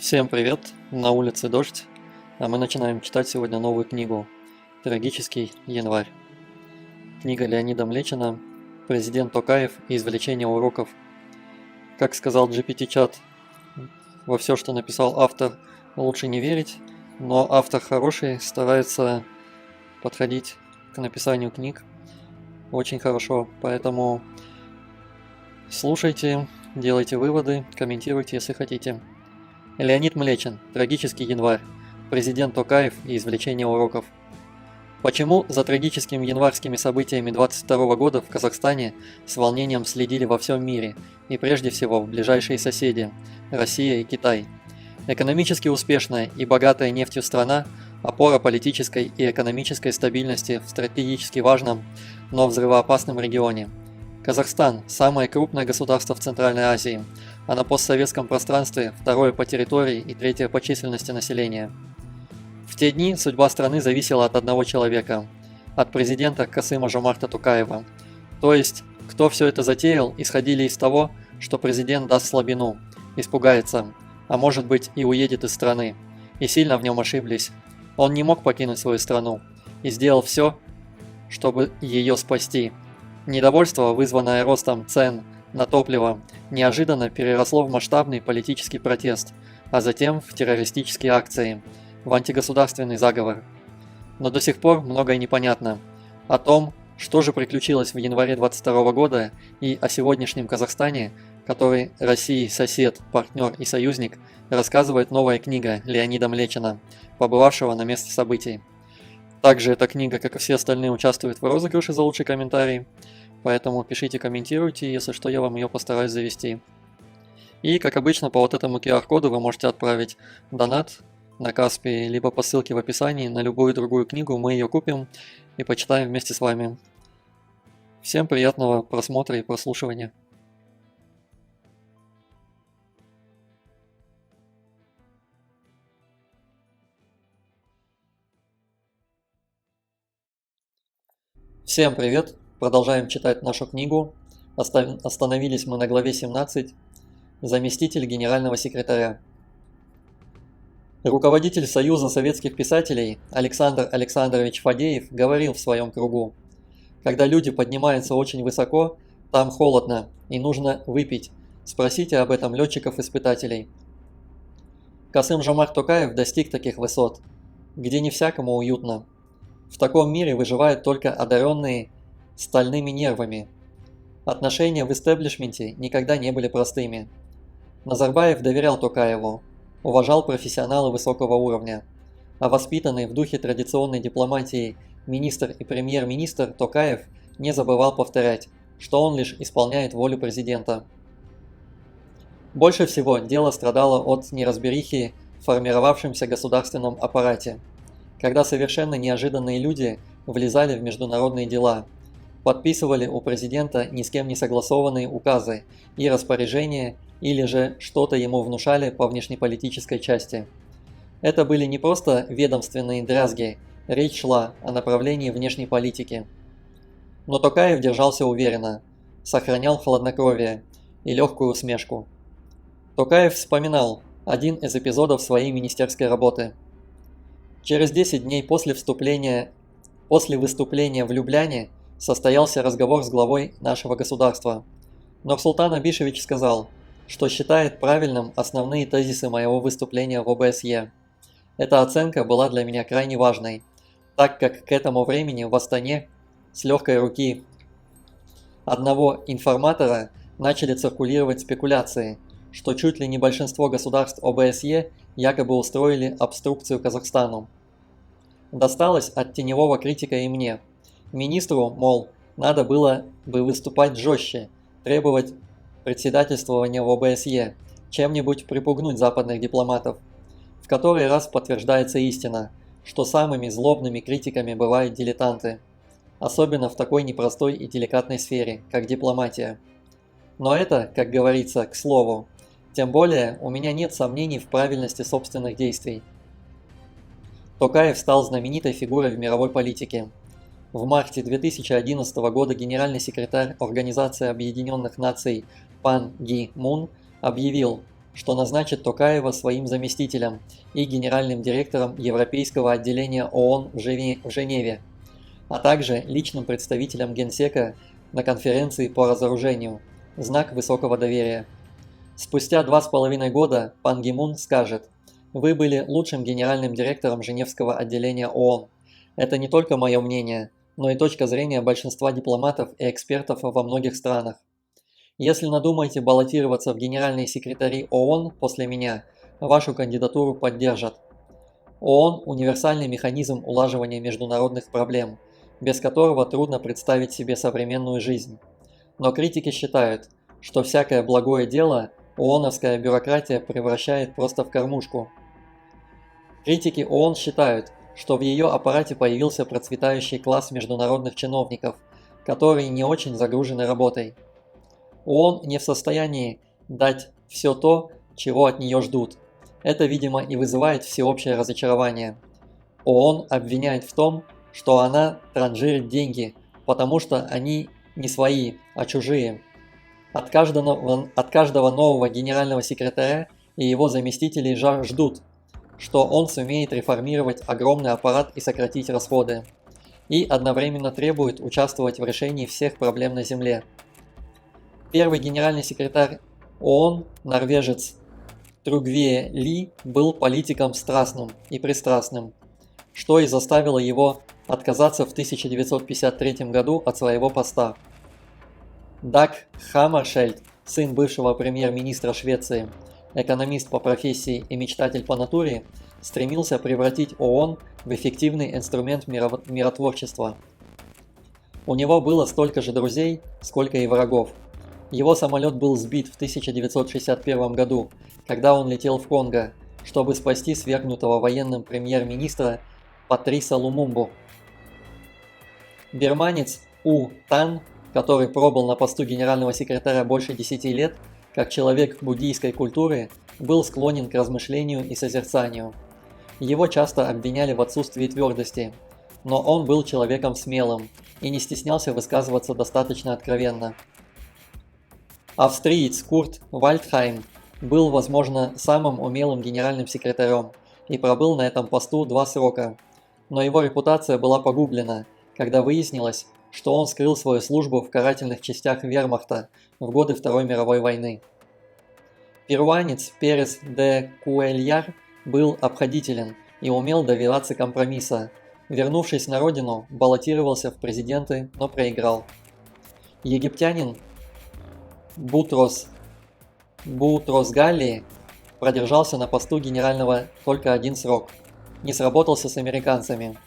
Всем привет! На улице дождь, а мы начинаем читать сегодня новую книгу «Трагический январь». Книга Леонида Млечина «Президент Токаев и извлечение уроков». Как сказал GPT-чат, во все, что написал автор, лучше не верить, но автор хороший, старается подходить к написанию книг очень хорошо, поэтому слушайте, делайте выводы, комментируйте, если хотите. Леонид Млечин. Трагический январь. Президент Токаев и извлечение уроков. Почему за трагическими январскими событиями 22 года в Казахстане с волнением следили во всем мире, и прежде всего в ближайшие соседи – Россия и Китай? Экономически успешная и богатая нефтью страна – опора политической и экономической стабильности в стратегически важном, но взрывоопасном регионе. Казахстан – самое крупное государство в Центральной Азии, а на постсоветском пространстве второе по территории и третье по численности населения. В те дни судьба страны зависела от одного человека – от президента Касыма-Жомарта Токаева. То есть, кто все это затеял, исходили из того, что президент даст слабину, испугается, а может быть и уедет из страны. И сильно в нем ошиблись. Он не мог покинуть свою страну и сделал все, чтобы ее спасти. Недовольство, вызванное ростом цен на топливо, неожиданно переросло в масштабный политический протест, а затем в террористические акции, в антигосударственный заговор. Но до сих пор многое непонятно. О том, что же приключилось в январе 22 года, и о сегодняшнем Казахстане, который России сосед, партнер и союзник, рассказывает новая книга Леонида Млечина, побывавшего на месте событий. Также эта книга, как и все остальные, участвует в розыгрыше за лучший комментарий, поэтому пишите, комментируйте, если что, я вам ее постараюсь завести. И, как обычно, по вот этому QR-коду вы можете отправить донат на Каспи, либо по ссылке в описании на любую другую книгу, мы ее купим и почитаем вместе с вами. Всем приятного просмотра и прослушивания. Всем привет! Продолжаем читать нашу книгу. Остановились мы на главе 17. Заместитель генерального секретаря. Руководитель Союза советских писателей Александр Александрович Фадеев говорил в своем кругу: когда люди поднимаются очень высоко, там холодно и нужно выпить. Спросите об этом летчиков-испытателей. Касым-Жомарт Токаев достиг таких высот, где не всякому уютно. В таком мире выживают только одаренные стальными нервами. Отношения в истеблишменте никогда не были простыми. Назарбаев доверял Токаеву, уважал профессионала высокого уровня, а воспитанный в духе традиционной дипломатии министр и премьер-министр Токаев не забывал повторять, что он лишь исполняет волю президента. Больше всего дело страдало от неразберихи в формировавшемся государственном аппарате, когда совершенно неожиданные люди влезали в международные дела, подписывали у президента ни с кем не согласованные указы и распоряжения или же что-то ему внушали по внешнеполитической части. Это были не просто ведомственные дрязги, речь шла о направлении внешней политики. Но Токаев держался уверенно, сохранял хладнокровие и легкую усмешку. Токаев вспоминал один из эпизодов своей министерской работы. Через 10 дней после выступления в Любляне состоялся разговор с главой нашего государства. Нурсултан Абишевич сказал, что считает правильным основные тезисы моего выступления в ОБСЕ. Эта оценка была для меня крайне важной, так как к этому времени в Астане с легкой руки одного информатора начали циркулировать спекуляции, что чуть ли не большинство государств ОБСЕ якобы устроили обструкцию Казахстану. Досталось от теневого критика и мне. Министру, мол, надо было бы выступать жестче, требовать председательствования в ОБСЕ, чем-нибудь припугнуть западных дипломатов. В который раз подтверждается истина, что самыми злобными критиками бывают дилетанты, особенно в такой непростой и деликатной сфере, как дипломатия. Но это, как говорится, к слову. Тем более, у меня нет сомнений в правильности собственных действий. Токаев стал знаменитой фигурой в мировой политике. В марте 2011 года генеральный секретарь Организации Объединенных Наций Пан Ги Мун объявил, что назначит Токаева своим заместителем и генеральным директором Европейского отделения ООН в Женеве, а также личным представителем Генсека на конференции по разоружению, знак высокого доверия. Спустя 2,5 года Пан Ги Мун скажет: «Вы были лучшим генеральным директором Женевского отделения ООН. Это не только мое мнение, но и точка зрения большинства дипломатов и экспертов во многих странах. Если надумаете баллотироваться в генеральные секретари ООН после меня, вашу кандидатуру поддержат. ООН – универсальный механизм улаживания международных проблем, без которого трудно представить себе современную жизнь. Но критики считают, что всякое благое дело ООНовская бюрократия превращает просто в кормушку. Критики ООН считают, что в ее аппарате появился процветающий класс международных чиновников, которые не очень загружены работой. ООН не в состоянии дать все то, чего от нее ждут. Это, видимо, и вызывает всеобщее разочарование. ООН обвиняет в том, что она транжирит деньги, потому что они не свои, а чужие. От каждого нового генерального секретаря и его заместителей ждут, что он сумеет реформировать огромный аппарат и сократить расходы, и одновременно требует участвовать в решении всех проблем на Земле. Первый генеральный секретарь ООН, норвежец Трюгве Ли, был политиком страстным и пристрастным, что и заставило его отказаться в 1953 году от своего поста. Даг Хаммаршельд, сын бывшего премьер-министра Швеции, экономист по профессии и мечтатель по натуре, стремился превратить ООН в эффективный инструмент миротворчества. У него было столько же друзей, сколько и врагов. Его самолет был сбит в 1961 году, когда он летел в Конго, чтобы спасти свергнутого военным премьер-министра Патриса Лумумбу. Бирманец У Тан, который пробыл на посту генерального секретаря больше 10 лет, как человек буддийской культуры, был склонен к размышлению и созерцанию. Его часто обвиняли в отсутствии твердости, но он был человеком смелым и не стеснялся высказываться достаточно откровенно. Австриец Курт Вальдхайм был, возможно, самым умелым генеральным секретарем и пробыл на этом посту 2 срока, но его репутация была погублена, когда выяснилось, что он скрыл свою службу в карательных частях вермахта в годы Второй мировой войны. Перуанец Перес де Куэльяр был обходителен и умел добиваться компромисса. Вернувшись на родину, баллотировался в президенты, но проиграл. Египтянин Бутрос Галли продержался на посту генерального только 1 срок. Не сработался с американцами.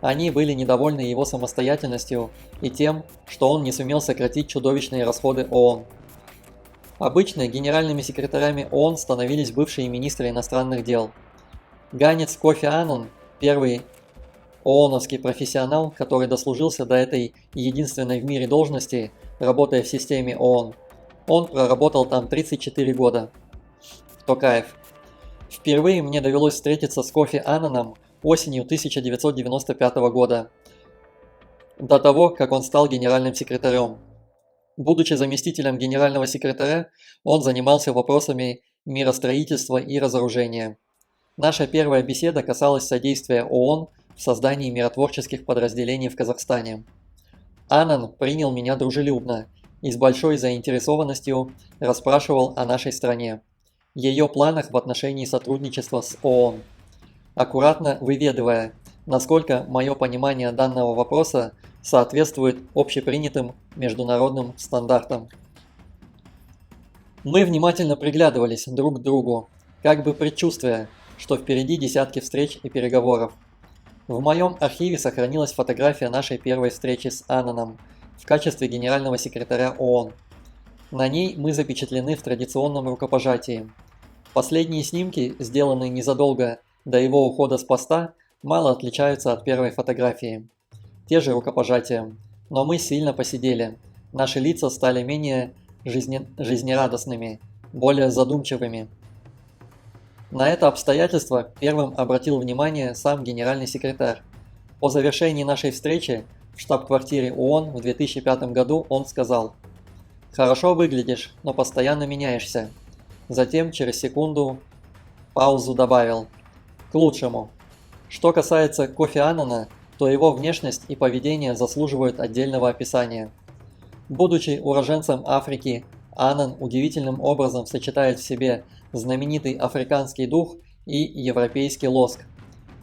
Они были недовольны его самостоятельностью и тем, что он не сумел сократить чудовищные расходы ООН. Обычно генеральными секретарями ООН становились бывшие министры иностранных дел. Ганец Кофи Аннан, первый ООНовский профессионал, который дослужился до этой единственной в мире должности, работая в системе ООН. Он проработал там 34 года. Токаев. Впервые мне довелось встретиться с Кофи Аннаном осенью 1995 года, до того, как он стал генеральным секретарем. Будучи заместителем генерального секретаря, он занимался вопросами миростроительства и разоружения. Наша первая беседа касалась содействия ООН в создании миротворческих подразделений в Казахстане. Аннан принял меня дружелюбно и с большой заинтересованностью расспрашивал о нашей стране, ее планах в отношении сотрудничества с ООН, аккуратно выведывая, насколько мое понимание данного вопроса соответствует общепринятым международным стандартам. Мы внимательно приглядывались друг к другу, как бы предчувствуя, что впереди десятки встреч и переговоров. В моем архиве сохранилась фотография нашей первой встречи с Аннаном в качестве генерального секретаря ООН. На ней мы запечатлены в традиционном рукопожатии. Последние снимки, сделанные незадолго до его ухода с поста, мало отличаются от первой фотографии. Те же рукопожатия, но мы сильно посидели. Наши лица стали менее жизнерадостными, более задумчивыми. На это обстоятельство первым обратил внимание сам генеральный секретарь. По завершении нашей встречи в штаб-квартире ООН в 2005 году он сказал: «Хорошо выглядишь, но постоянно меняешься. Затем, через секунду, паузу добавил: «К лучшему». Что касается Кофи Аннана, то его внешность и поведение заслуживают отдельного описания. Будучи уроженцем Африки, Аннан удивительным образом сочетает в себе знаменитый африканский дух и европейский лоск.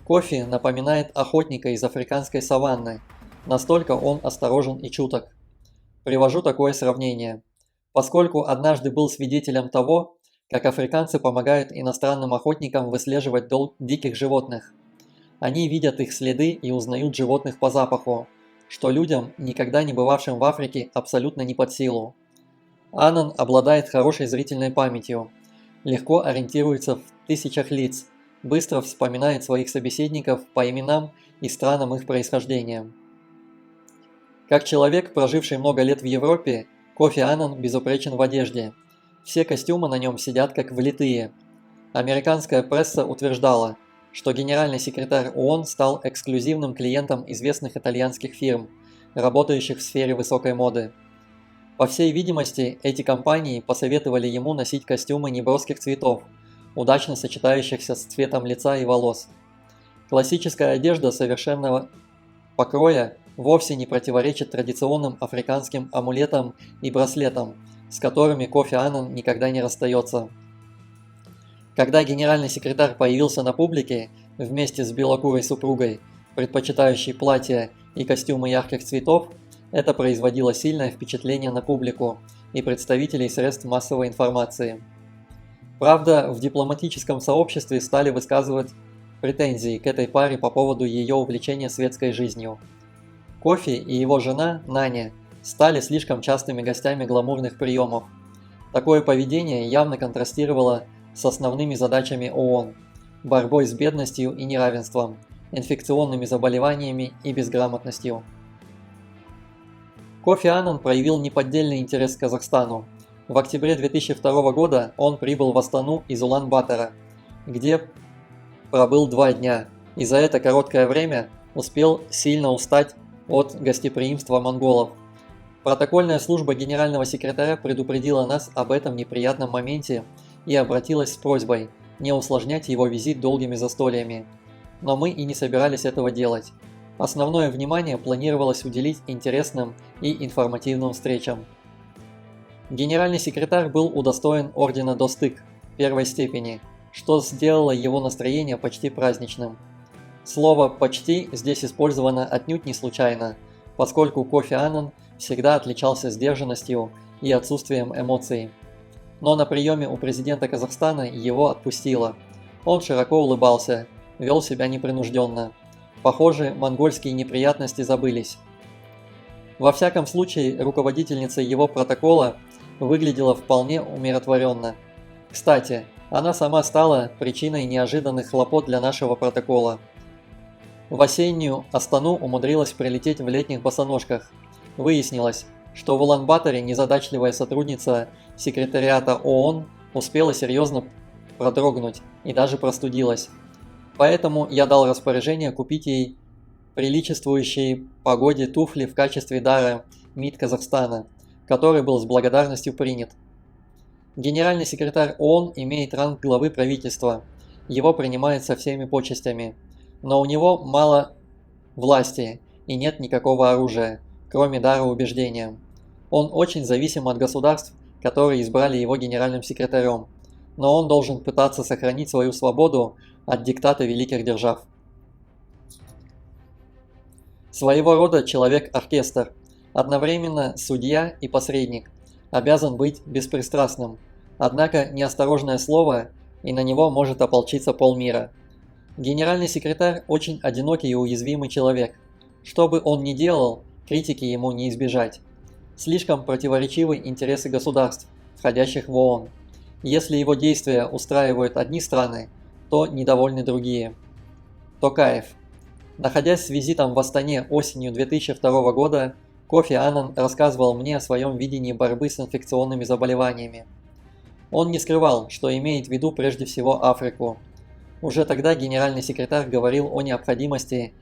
Кофи напоминает охотника из африканской саванны, настолько он осторожен и чуток. Привожу такое сравнение. Поскольку однажды был свидетелем того, как африканцы помогают иностранным охотникам выслеживать диких животных. Они видят их следы и узнают животных по запаху, что людям, никогда не бывавшим в Африке, абсолютно не под силу. Аннан обладает хорошей зрительной памятью, легко ориентируется в тысячах лиц, быстро вспоминает своих собеседников по именам и странам их происхождения. Как человек, проживший много лет в Европе, Кофи Аннан безупречен в одежде. Все костюмы на нем сидят как влитые. Американская пресса утверждала, что генеральный секретарь ООН стал эксклюзивным клиентом известных итальянских фирм, работающих в сфере высокой моды. По всей видимости, эти компании посоветовали ему носить костюмы неброских цветов, удачно сочетающихся с цветом лица и волос. Классическая одежда совершенного покроя вовсе не противоречит традиционным африканским амулетам и браслетам, с которыми Кофи Аннан никогда не расстается. Когда генеральный секретарь появился на публике вместе с белокурой супругой, предпочитающей платья и костюмы ярких цветов, это производило сильное впечатление на публику и представителей средств массовой информации. Правда, в дипломатическом сообществе стали высказывать претензии к этой паре по поводу ее увлечения светской жизнью. Кофи и его жена, Наня, стали слишком частыми гостями гламурных приемов. Такое поведение явно контрастировало с основными задачами ООН – борьбой с бедностью и неравенством, инфекционными заболеваниями и безграмотностью. Кофи Аннан проявил неподдельный интерес к Казахстану. В октябре 2002 года он прибыл в Астану из Улан-Батора, где пробыл 2 дня, и за это короткое время успел сильно устать от гостеприимства монголов. Протокольная служба генерального секретаря предупредила нас об этом неприятном моменте и обратилась с просьбой не усложнять его визит долгими застольями. Но мы и не собирались этого делать. Основное внимание планировалось уделить интересным и информативным встречам. Генеральный секретарь был удостоен ордена Достык первой степени, что сделало его настроение почти праздничным. Слово «почти» здесь использовано отнюдь не случайно, поскольку Кофи Аннан всегда отличался сдержанностью и отсутствием эмоций. Но на приеме у президента Казахстана его отпустило. Он широко улыбался, вел себя непринужденно. Похоже, монгольские неприятности забылись. Во всяком случае, руководительница его протокола выглядела вполне умиротворенно. Кстати, она сама стала причиной неожиданных хлопот для нашего протокола. В осеннюю Астану умудрилась прилететь в летних босоножках. Выяснилось, что в Улан-Баторе незадачливая сотрудница секретариата ООН успела серьезно продрогнуть и даже простудилась. Поэтому я дал распоряжение купить ей приличествующие погоде туфли в качестве дара МИД Казахстана, который был с благодарностью принят. Генеральный секретарь ООН имеет ранг главы правительства, его принимают со всеми почестями, но у него мало власти и нет никакого оружия, кроме дара убеждения. Он очень зависим от государств, которые избрали его генеральным секретарем, но он должен пытаться сохранить свою свободу от диктата великих держав. Своего рода человек-оркестр, одновременно судья и посредник, обязан быть беспристрастным, однако неосторожное слово, и на него может ополчиться полмира. Генеральный секретарь очень одинокий и уязвимый человек. Что бы он ни делал, критики ему не избежать. Слишком противоречивы интересы государств, входящих в ООН. Если его действия устраивают одни страны, то недовольны другие. Токаев. Находясь с визитом в Астане осенью 2002 года, Кофи Аннан рассказывал мне о своем видении борьбы с инфекционными заболеваниями. Он не скрывал, что имеет в виду прежде всего Африку. Уже тогда генеральный секретарь говорил о необходимости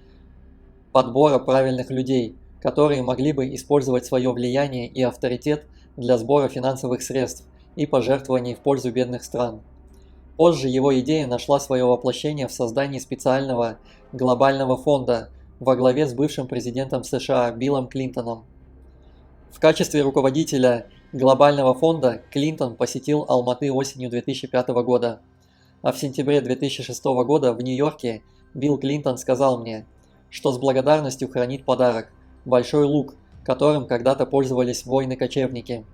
подбора правильных людей, которые могли бы использовать свое влияние и авторитет для сбора финансовых средств и пожертвований в пользу бедных стран. Позже его идея нашла свое воплощение в создании специального глобального фонда во главе с бывшим президентом США Биллом Клинтоном. В качестве руководителя глобального фонда Клинтон посетил Алматы осенью 2005 года, а в сентябре 2006 года в Нью-Йорке Билл Клинтон сказал мне, что с благодарностью хранит подарок – большой лук, которым когда-то пользовались воины-кочевники.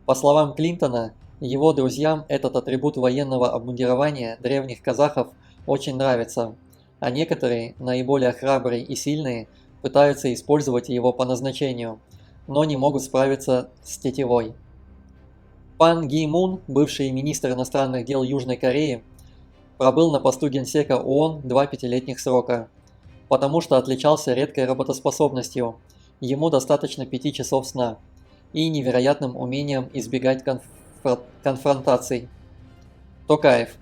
По словам Клинтона, его друзьям этот атрибут военного обмундирования древних казахов очень нравится, а некоторые, наиболее храбрые и сильные, пытаются использовать его по назначению, но не могут справиться с тетивой. Пан Ги Мун, бывший министр иностранных дел Южной Кореи, пробыл на посту генсека ООН 2 пятилетних срока, потому что отличался редкой работоспособностью, ему достаточно 5 часов сна, и невероятным умением избегать конфронтаций. Токаев.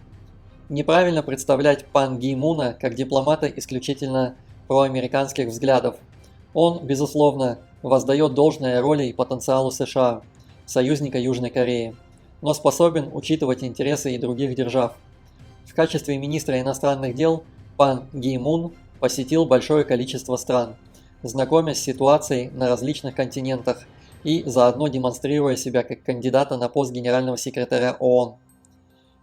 Неправильно представлять Пан Ги Муна как дипломата исключительно проамериканских взглядов. Он, безусловно, воздает должное роли и потенциалу США, союзника Южной Кореи, но способен учитывать интересы и других держав. В качестве министра иностранных дел Пан Ги Мун посетил большое количество стран, знакомясь с ситуацией на различных континентах и заодно демонстрируя себя как кандидата на пост генерального секретаря ООН.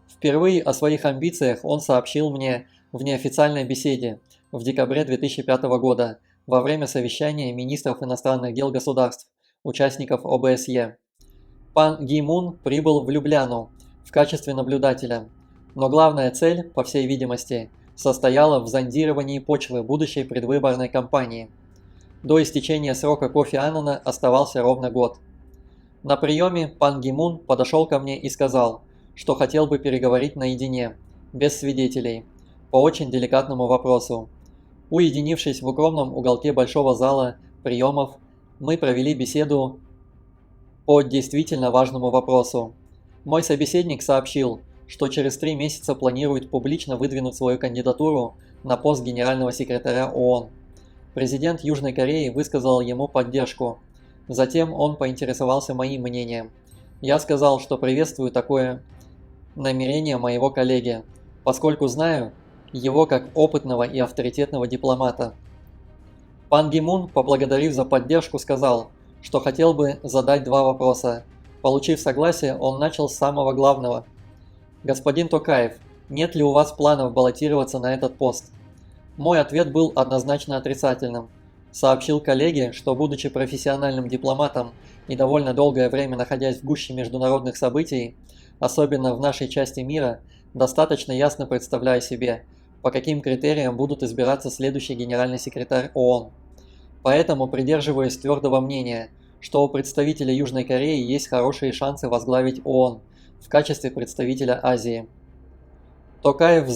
Впервые о своих амбициях он сообщил мне в неофициальной беседе в декабре 2005 года во время совещания министров иностранных дел государств, участников ОБСЕ. Пан Ги Мун прибыл в Любляну в качестве наблюдателя, но главная цель, по всей видимости, состояла в зондировании почвы будущей предвыборной кампании. До истечения срока Кофи Аннана оставался ровно год. На приеме Пан Ги Мун подошел ко мне и сказал, что хотел бы переговорить наедине, без свидетелей, по очень деликатному вопросу. Уединившись в укромном уголке большого зала приемов, мы провели беседу по действительно важному вопросу. Мой собеседник сообщил, что через 3 месяца планирует публично выдвинуть свою кандидатуру на пост генерального секретаря ООН. Президент Южной Кореи высказал ему поддержку. Затем он поинтересовался моим мнением. Я сказал, что приветствую такое намерение моего коллеги, поскольку знаю его как опытного и авторитетного дипломата. Пан Ги Мун, поблагодарив за поддержку, сказал, что хотел бы задать 2 вопроса. Получив согласие, он начал с самого главного. «Господин Токаев, нет ли у вас планов баллотироваться на этот пост?» Мой ответ был однозначно отрицательным. Сообщил коллеге, что, будучи профессиональным дипломатом и довольно долгое время находясь в гуще международных событий, особенно в нашей части мира, достаточно ясно представляю себе, по каким критериям будут избираться следующий генеральный секретарь ООН. Поэтому придерживаюсь твердого мнения, что у представителя Южной Кореи есть хорошие шансы возглавить ООН в качестве представителя Азии. Токаев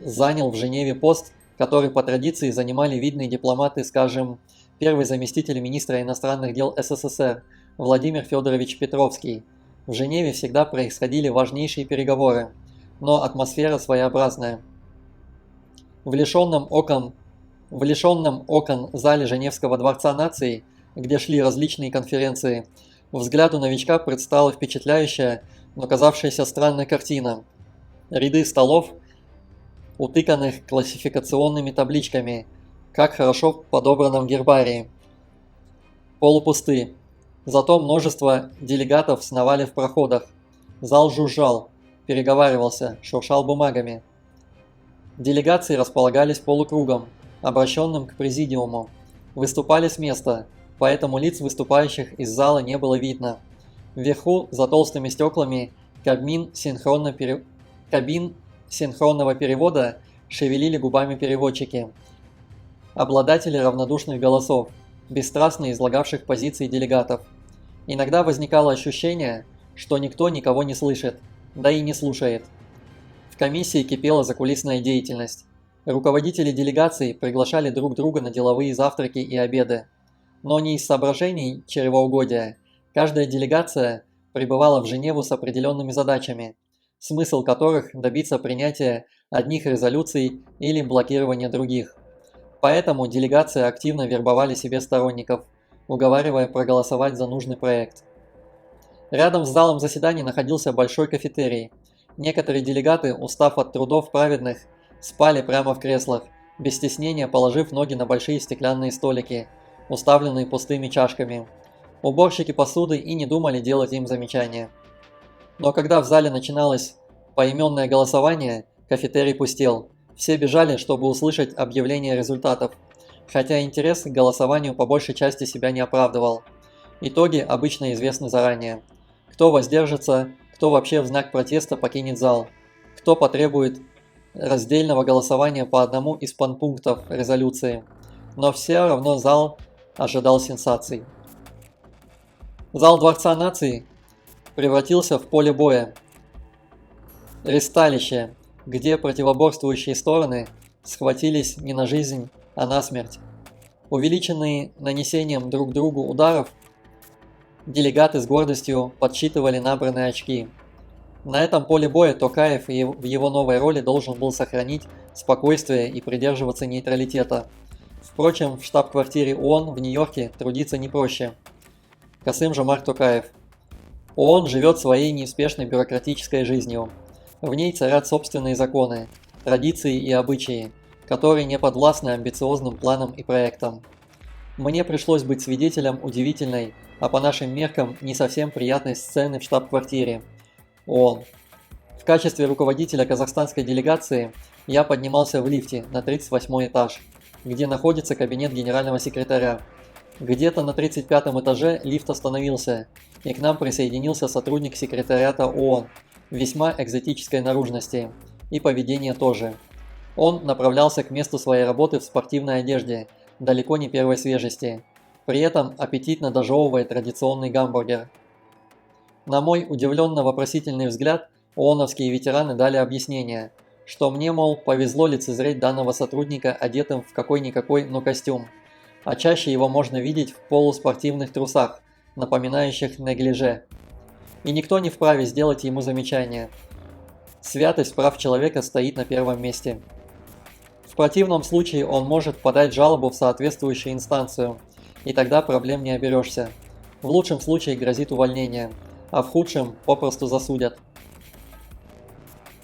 занял в Женеве пост, который по традиции занимали видные дипломаты, скажем, первый заместитель министра иностранных дел СССР Владимир Федорович Петровский. В Женеве всегда происходили важнейшие переговоры, но атмосфера своеобразная. В лишенном окон зале Женевского дворца наций, где шли различные конференции, взгляду новичка предстала впечатляющая, но казавшаяся странной картина. Ряды столов, утыканных классификационными табличками, как хорошо в подобранном гербарии, полупусты. Зато множество делегатов сновали в проходах. Зал жужжал, переговаривался, шуршал бумагами. Делегации располагались полукругом, обращенным к президиуму. Выступали с места, поэтому лиц выступающих из зала не было видно. Вверху, за толстыми стеклами, кабин синхронного перевода шевелили губами переводчики. Обладатели равнодушных голосов, бесстрастно излагавших позиции делегатов. Иногда возникало ощущение, что никто никого не слышит, да и не слушает. В комиссии кипела закулисная деятельность. Руководители делегаций приглашали друг друга на деловые завтраки и обеды. Но не из соображений чревоугодия. Каждая делегация прибывала в Женеву с определенными задачами, смысл которых добиться принятия одних резолюций или блокирования других. Поэтому делегации активно вербовали себе сторонников, уговаривая проголосовать за нужный проект. Рядом с залом заседаний находился большой кафетерий. Некоторые делегаты, устав от трудов праведных, спали прямо в креслах, без стеснения положив ноги на большие стеклянные столики, уставленные пустыми чашками. Уборщики посуды и не думали делать им замечания. Но когда в зале начиналось поименное голосование, кафетерий пустел. Все бежали, чтобы услышать объявление результатов, хотя интерес к голосованию по большей части себя не оправдывал. Итоги обычно известны заранее. Кто воздержится, кто вообще в знак протеста покинет зал, кто потребует раздельного голосования по одному из подпунктов резолюции. Но все равно зал ожидал сенсаций. Зал Дворца наций превратился в поле боя. Ристалище, где противоборствующие стороны схватились не на жизнь, а на смерть. Увеличенные нанесением друг другу ударов, делегаты с гордостью подсчитывали набранные очки. На этом поле боя Токаев в его новой роли должен был сохранить спокойствие и придерживаться нейтралитета. Впрочем, в штаб-квартире ООН в Нью-Йорке трудиться не проще. Касым-Жомарт Токаев. ООН живет своей неуспешной бюрократической жизнью. В ней царят собственные законы, традиции и обычаи, которые не подвластны амбициозным планам и проектам. Мне пришлось быть свидетелем удивительной, а по нашим меркам не совсем приятной сцены в штаб-квартире ООН. В качестве руководителя казахстанской делегации я поднимался в лифте на 38 этаж, где находится кабинет генерального секретаря. Где-то на 35 этаже лифт остановился, и к нам присоединился сотрудник секретариата ООН, весьма экзотической наружности, и поведения тоже. Он направлялся к месту своей работы в спортивной одежде, далеко не первой свежести, при этом аппетитно дожевывая традиционный гамбургер. На мой удивленно-вопросительный взгляд, ООНовские ветераны дали объяснение, что мне, мол, повезло лицезреть данного сотрудника одетым в какой-никакой, но костюм, а чаще его можно видеть в полуспортивных трусах, напоминающих неглиже. И никто не вправе сделать ему замечание. Святость прав человека стоит на первом месте. В противном случае он может подать жалобу в соответствующую инстанцию, и тогда проблем не оберешься. В лучшем случае грозит увольнение, а в худшем попросту засудят.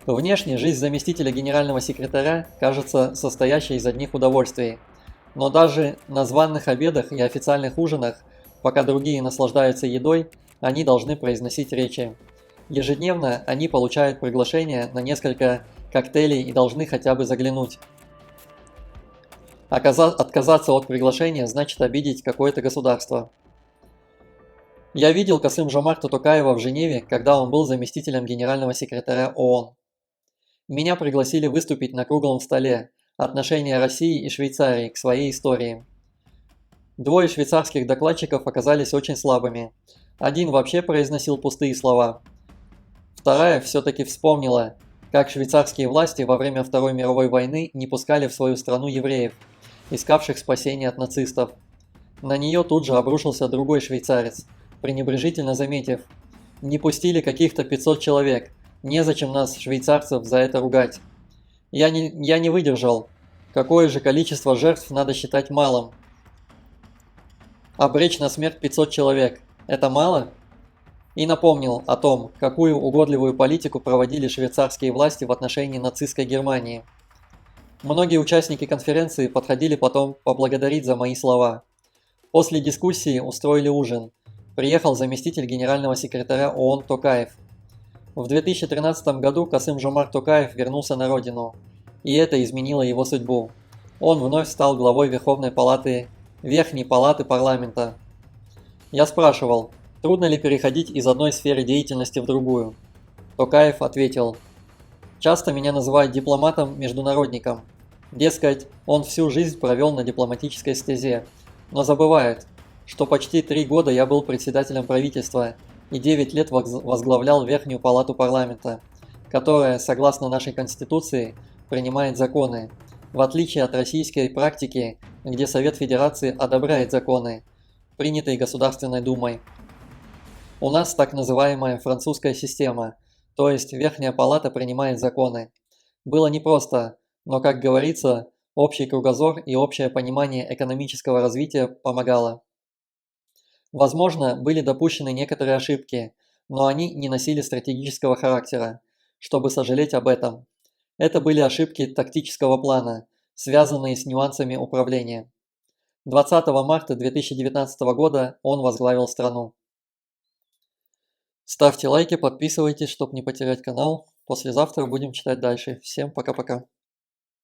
Внешне жизнь заместителя генерального секретаря кажется состоящей из одних удовольствий. Но даже на званых обедах и официальных ужинах, пока другие наслаждаются едой, они должны произносить речи. Ежедневно они получают приглашение на несколько коктейлей и должны хотя бы заглянуть. Отказаться от приглашения значит обидеть какое-то государство. Я видел Касым-Жомарта Токаева в Женеве, когда он был заместителем генерального секретаря ООН. Меня пригласили выступить на круглом столе «Отношения России и Швейцарии к своей истории». Двое швейцарских докладчиков оказались очень слабыми. Один вообще произносил пустые слова. Вторая все-таки вспомнила, как швейцарские власти во время Второй мировой войны не пускали в свою страну евреев, искавших спасения от нацистов. На нее тут же обрушился другой швейцарец, пренебрежительно заметив: «Не пустили каких-то 500 человек, незачем нас, швейцарцев, за это ругать». Я не выдержал. Какое же количество жертв надо считать малым? Обречь на смерть 500 человек – это мало? И напомнил о том, какую угодливую политику проводили швейцарские власти в отношении нацистской Германии. Многие участники конференции подходили потом поблагодарить за мои слова. После дискуссии устроили ужин. Приехал заместитель генерального секретаря ООН Токаев. В 2013 году Касым-Жомарт Токаев вернулся на родину, и это изменило его судьбу. Он вновь стал главой Верхней палаты парламента. Я спрашивал, трудно ли переходить из одной сферы деятельности в другую. Токаев ответил: «Часто меня называют дипломатом-международником. Дескать, он всю жизнь провел на дипломатической стезе, но забывает, что почти 3 года я был председателем правительства и 9 лет возглавлял Верхнюю палату парламента, которая, согласно нашей Конституции, принимает законы, в отличие от российской практики, где Совет Федерации одобряет законы, принятые Государственной Думой. У нас так называемая французская система, то есть Верхняя палата принимает законы. Было непросто, но, как говорится, общий кругозор и общее понимание экономического развития помогало. Возможно, были допущены некоторые ошибки, но они не носили стратегического характера, чтобы сожалеть об этом. Это были ошибки тактического плана, связанные с нюансами управления. 20 марта 2019 года он возглавил страну. Ставьте лайки, подписывайтесь, чтобы не потерять канал. Послезавтра будем читать дальше. Всем пока-пока.